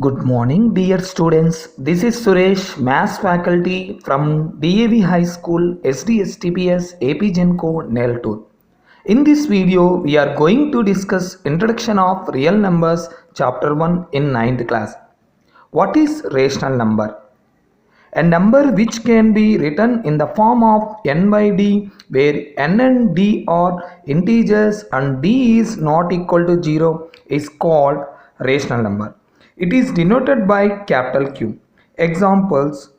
Good morning, dear students. This is Suresh, Maths faculty from DAV High School, SDSTPS, AP Genco, Neltur. In this video, we are going to discuss Introduction of Real Numbers, Chapter 1 in 9th class. What is rational number? A number which can be written in the form of n by d, where n and d are integers and d is not equal to 0, is called rational number. It is denoted by capital Q. Examples: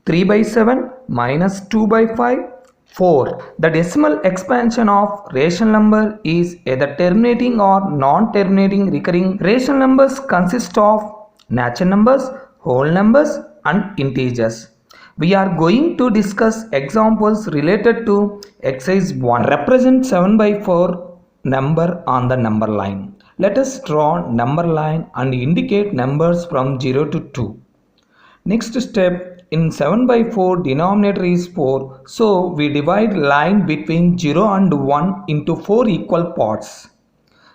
3 by 7 minus 2 by 5, 4. The decimal expansion of rational number is either terminating or non-terminating recurring. Rational numbers consist of natural numbers, whole numbers and integers. We are going to discuss examples related to exercise 1. Represent 7 by 4 number on the number line. Let us draw number line and indicate numbers from 0 to 2. Next step, in 7 by 4 denominator is 4, so we divide line between 0 and 1 into 4 equal parts.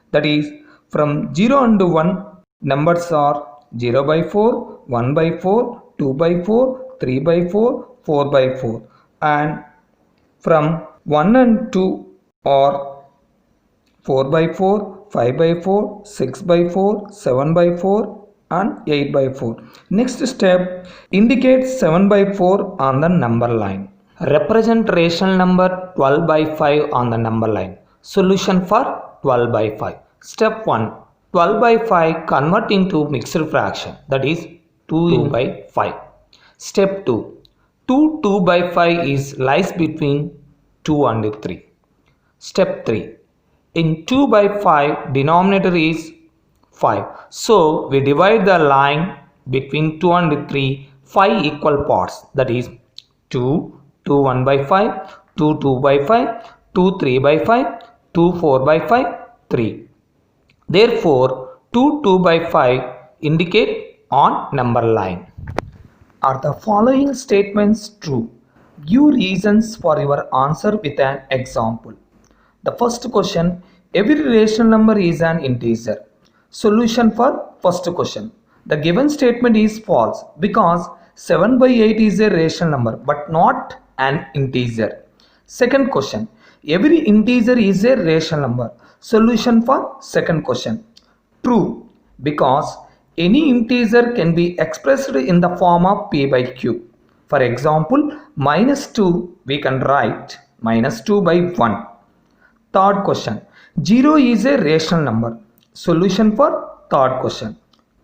That is, from 0 and 1 numbers are 0 by 4, 1 by 4, 2 by 4, 3 by 4, 4 by 4, and from 1 and 2 are 4 by 4, 5 by 4, 6 by 4, 7 by 4 and 8 by 4. Next step, indicate 7 by 4 on the number line. Represent rational number 12 by 5 on the number line. Solution for 12 by 5. Step 1. 12 by 5 convert into mixed fraction, that is 2 by 5. Step 2. 2 by 5 is lies between 2 and 3. Step 3. In 2 by 5 denominator is 5. So we divide the line between 2 and 3 5 equal parts, that is 2, 1 by 5, 2 by 5, 3 by 5, 4 by 5, 3. Therefore 2 by 5 indicate on number line. Are the following statements true? Give reasons for your answer with an example. The first question, every rational number is an integer. Solution for first question. The given statement is false because 7 by 8 is a rational number but not an integer. Second question, every integer is a rational number. Solution for second question. True, because any integer can be expressed in the form of p by q. For example, minus 2 we can write minus 2 by 1. Third question, 0 is a rational number. Solution for third question.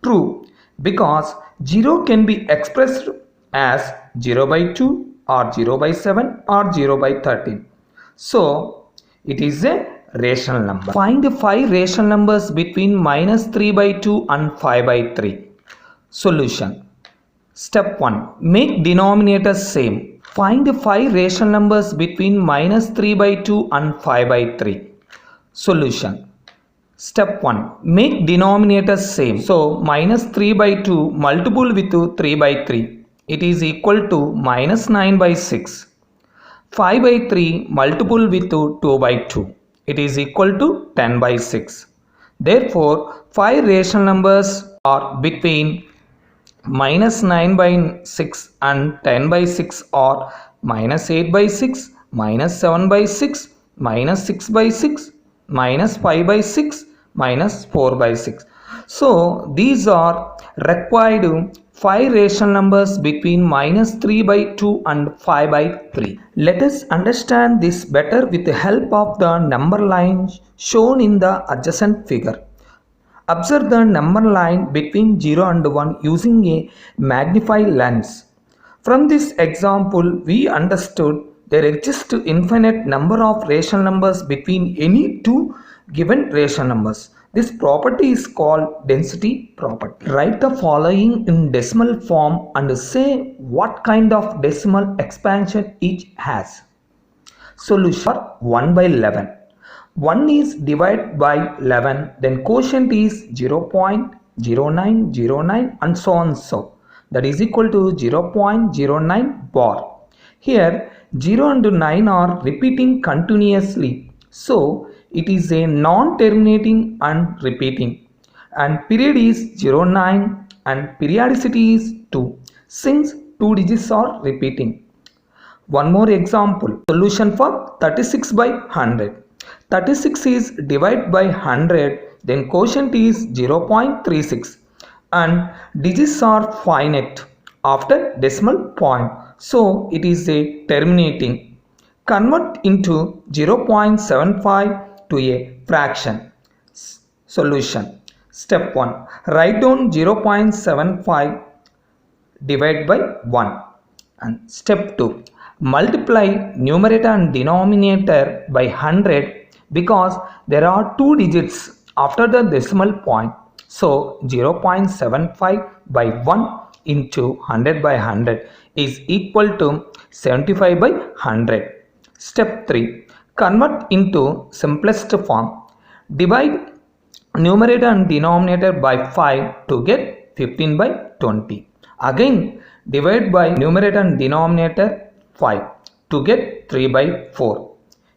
True, because 0 can be expressed as 0 by 2 or 0 by 7 or 0 by 13. So, it is a rational number. Find 5 rational numbers between minus 3 by 2 and 5 by 3. Solution. Step 1. Make denominators same. Find 5 rational numbers between minus 3 by 2 and 5 by 3. Solution. Step 1. Make denominators same. So, minus 3 by 2 multiple with 3 by 3. It is equal to minus 9 by 6. 5 by 3 multiple with 2 by 2. It is equal to 10 by 6. Therefore, 5 rational numbers are between minus 9 by 6 and 10 by 6 or minus 8 by 6, minus 7 by 6, minus 6 by 6, minus 5 by 6, minus 4 by 6. So these are required 5 rational numbers between minus 3 by 2 and 5 by 3. Let us understand this better with the help of the number line shown in the adjacent figure. Observe the number line between 0 and 1 using a magnifying lens. From this example, we understood there exists infinite number of rational numbers between any two given rational numbers. This property is called density property. Write the following in decimal form and say what kind of decimal expansion each has. Solution for 1 by 11. 1 is divided by 11, then quotient is 0.0909 and so on so. That is equal to 0.09 bar. Here 0 and 9 are repeating continuously. So it is a non-terminating and repeating, and period is 09 and periodicity is 2 since 2 digits are repeating. One more example. Solution for 36 by 100. 36 is divided by 100, then quotient is 0.36 and digits are finite after decimal point. So it is a terminating. Convert into 0.75 to a fraction. Solution. Step 1. Write down 0.75 divide by 1. And step 2. Multiply numerator and denominator by 100 because there are two digits after the decimal point. So 0.75 by 1 into 100 by 100 is equal to 75 by 100. Step 3. Convert into simplest form. Divide numerator and denominator by 5 to get 15 by 20. Again, divide by numerator and denominator 5 to get 3 by 4.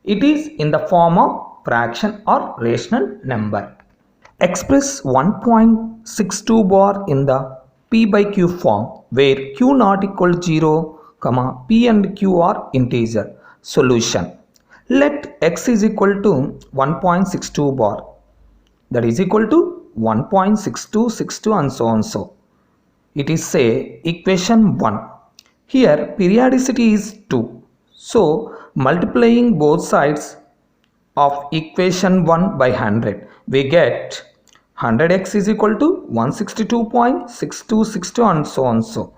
It is in the form of fraction or rational number. Express 1.62 bar in the p by q form where q not equal to 0, p and q are integer. Solution. Let x is equal to 1.62 bar, that is equal to 1.6262 and so on so. It is say equation 1. Here periodicity is 2. So multiplying both sides of equation 1 by 100 we get 100x is equal to 162.6262 and so on so.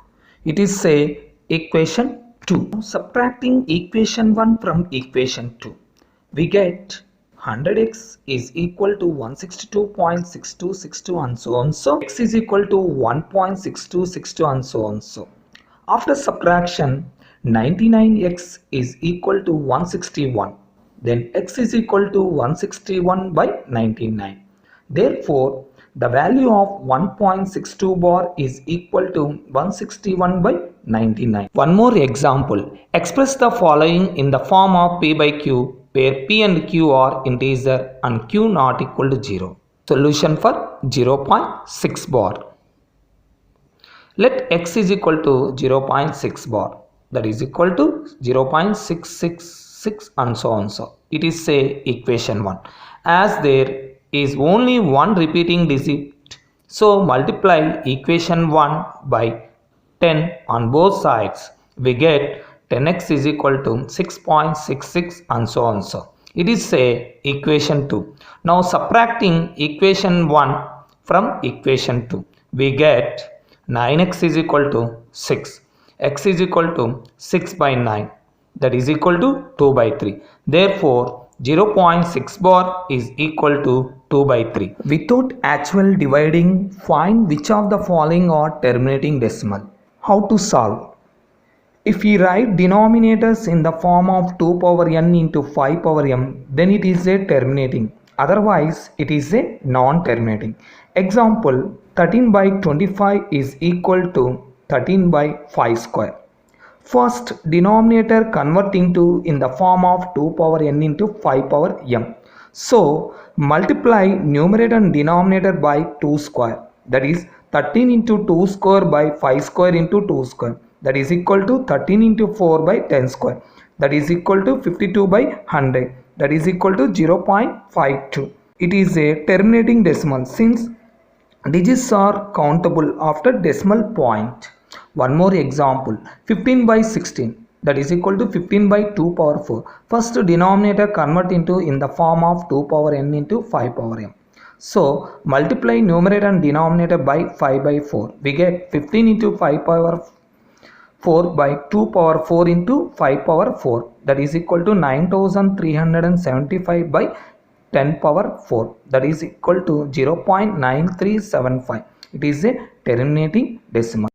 It is say equation 2. Subtracting equation 1 from equation 2 we get 100x is equal to 162.6262 and so on so. X is equal to 1.6262 and so on so. After subtraction 99x is equal to 161. Then x is equal to 161 by 99. Therefore, the value of 1.62 bar is equal to 161 by 99. One more example. Express the following in the form of p by q where p and q are integer and q not equal to 0. Solution for 0.6 bar. Let x is equal to 0.6 bar, that is equal to 0.666 and so on so. It is say equation 1. As there is only one repeating digit, so multiply equation 1 by 10 on both sides. We get 10x is equal to 6.66 and so on so. It is say equation 2. Now subtracting equation 1 from equation 2 we get 9x is equal to 6. X is equal to 6 by 9, that is equal to 2 by 3. Therefore 0.6 bar is equal to 2 by 3. Without actual dividing, find which of the following are terminating decimal. How to solve? If we write denominators in the form of 2 power n into 5 power m, then it is a terminating. Otherwise, it is a non-terminating. Example, 13 by 25 is equal to 13 by 5 square. First, denominator convert into in the form of 2 power n into 5 power m. So, multiply numerator and denominator by 2 square. That is 13 into 2 square by 5 square into 2 square. That is equal to 13 into 4 by 10 square. That is equal to 52 by 100. That is equal to 0.52. It is a terminating decimal since digits are countable after decimal point. One more example, 15 by 16, that is equal to 15 by 2 power 4. First denominator convert into in the form of 2 power n into 5 power m. So multiply numerator and denominator by 5 by 4. We get 15 into 5 power 4 by 2 power 4 into 5 power 4, that is equal to 9375 by 10 power 4, that is equal to 0.9375. It is a terminating decimal.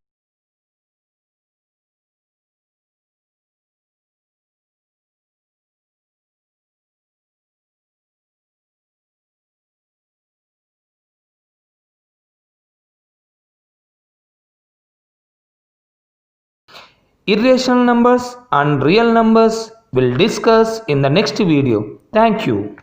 Irrational numbers and real numbers will discuss in the next video. Thank you.